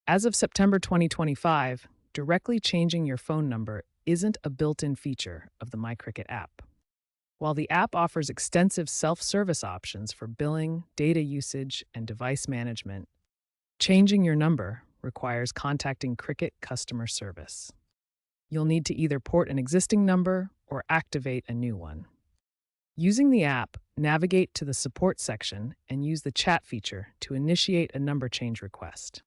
As of September 2025, directly changing your phone number isn't a built-in feature of the myCricket app. While the app offers extensive self-service options for billing, data usage, and device management, changing your number requires contacting Cricket customer service. You'll need to either port an existing number or activate a new one. Using the app, navigate to the support section and use the chat feature to initiate a number change request.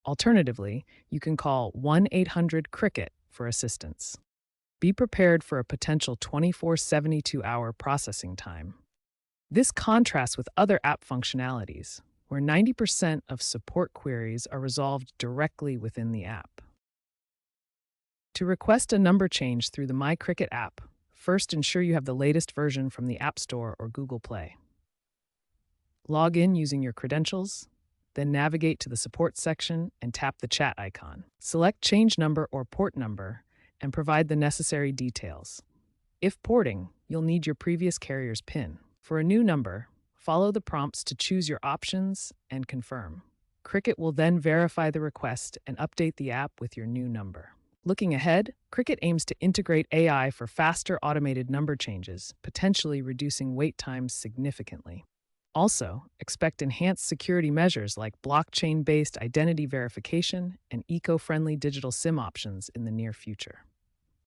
Alternatively, you can call 1-800-CRICKET for assistance. Be prepared for a potential 72-hour processing time. This contrasts with other app functionalities, where 90% of support queries are resolved directly within the app. To request a number change through the myCricket app, first ensure you have the latest version from the App Store or Google Play. Log in using your credentials, then navigate to the support section and tap the chat icon. Select change number or port number and provide the necessary details. If porting, you'll need your previous carrier's PIN. For a new number, follow the prompts to choose your options and confirm. Cricket will then verify the request and update the app with your new number. Looking ahead, Cricket aims to integrate AI for faster automated number changes, potentially reducing wait times significantly. Also, expect enhanced security measures like blockchain-based identity verification and eco-friendly digital SIM options in the near future.